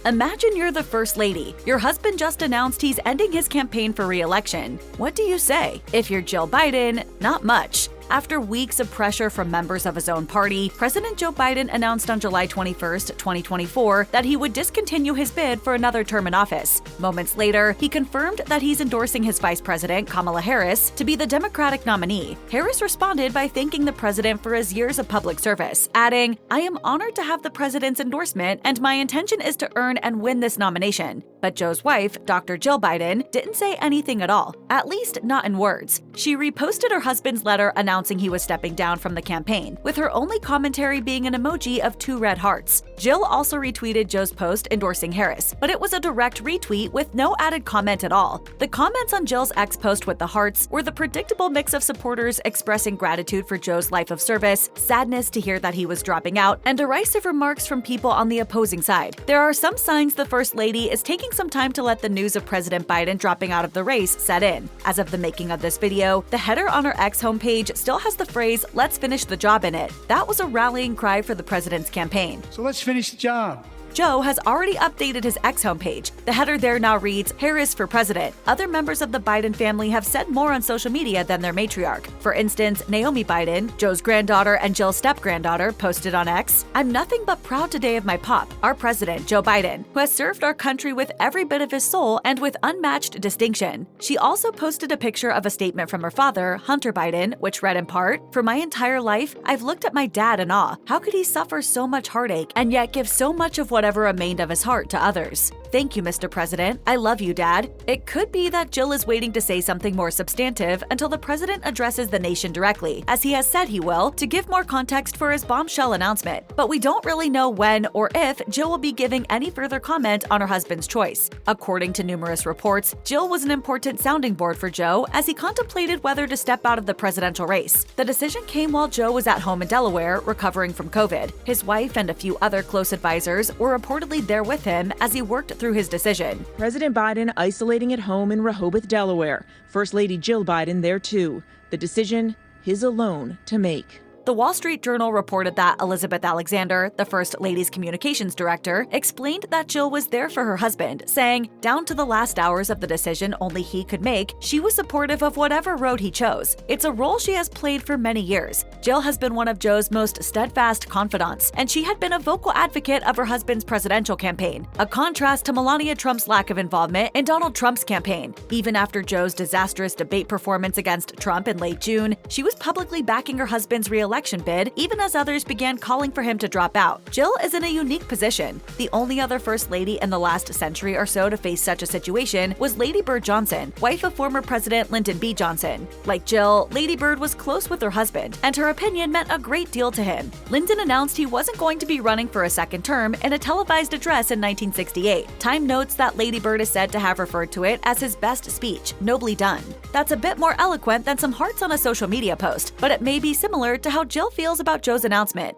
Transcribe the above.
Imagine you're the first lady. Your husband just announced he's ending his campaign for re-election. What do you say? If you're Jill Biden, not much. After weeks of pressure from members of his own party, President Joe Biden announced on July 21, 2024, that he would discontinue his bid for another term in office. Moments later, he confirmed that he's endorsing his vice president, Kamala Harris, to be the Democratic nominee. Harris responded by thanking the president for his years of public service, adding, "I am honored to have the president's endorsement, and my intention is to earn and win this nomination." But Joe's wife, Dr. Jill Biden, didn't say anything at all, at least not in words. She reposted her husband's letter announcing he was stepping down from the campaign, with her only commentary being an emoji of 2 red hearts. Jill also retweeted Joe's post endorsing Harris, but it was a direct retweet with no added comment at all. The comments on Jill's X post with the hearts were the predictable mix of supporters expressing gratitude for Joe's life of service, sadness to hear that he was dropping out, and derisive remarks from people on the opposing side. There are some signs the First Lady is taking some time to let the news of President Biden dropping out of the race set in. As of the making of this video, the header on her X homepage still has the phrase, "Let's finish the job" in it. That was a rallying cry for the president's campaign. So let's finish the job. Joe has already updated his X homepage. The header there now reads, "Harris for president." Other members of the Biden family have said more on social media than their matriarch. For instance, Naomi Biden, Joe's granddaughter and Jill's step-granddaughter, posted on X, "I'm nothing but proud today of my pop, our president, Joe Biden, who has served our country with every bit of his soul and with unmatched distinction." She also posted a picture of a statement from her father, Hunter Biden, which read in part, "For my entire life, I've looked at my dad in awe. How could he suffer so much heartache and yet give so much of whatever remained of his heart to others? Thank you, Mr. President. I love you, Dad." It could be that Jill is waiting to say something more substantive until the president addresses the nation directly, as he has said he will, to give more context for his bombshell announcement. But we don't really know when or if Jill will be giving any further comment on her husband's choice. According to numerous reports, Jill was an important sounding board for Joe as he contemplated whether to step out of the presidential race. The decision came while Joe was at home in Delaware, recovering from COVID. His wife and a few other close advisors were reportedly there with him as he worked through his decision. President Biden isolating at home in Rehoboth, Delaware. First Lady Jill Biden there too. The decision, his alone to make. The Wall Street Journal reported that Elizabeth Alexander, the First Lady's communications director, explained that Jill was there for her husband, saying, "Down to the last hours of the decision only he could make, she was supportive of whatever road he chose. It's a role she has played for many years. Jill has been one of Joe's most steadfast confidants, and she had been a vocal advocate of her husband's presidential campaign, a contrast to Melania Trump's lack of involvement in Donald Trump's campaign. Even after Joe's disastrous debate performance against Trump in late June, she was publicly backing her husband's re-election bid, even as others began calling for him to drop out. Jill is in a unique position. The only other First Lady in the last century or so to face such a situation was Lady Bird Johnson, wife of former President Lyndon B. Johnson. Like Jill, Lady Bird was close with her husband, and her opinion meant a great deal to him. Lyndon announced he wasn't going to be running for a second term in a televised address in 1968. Time notes that Lady Bird is said to have referred to it as his best speech, nobly done. That's a bit more eloquent than some hearts on a social media post, but it may be similar to how Jill feels about Joe's announcement.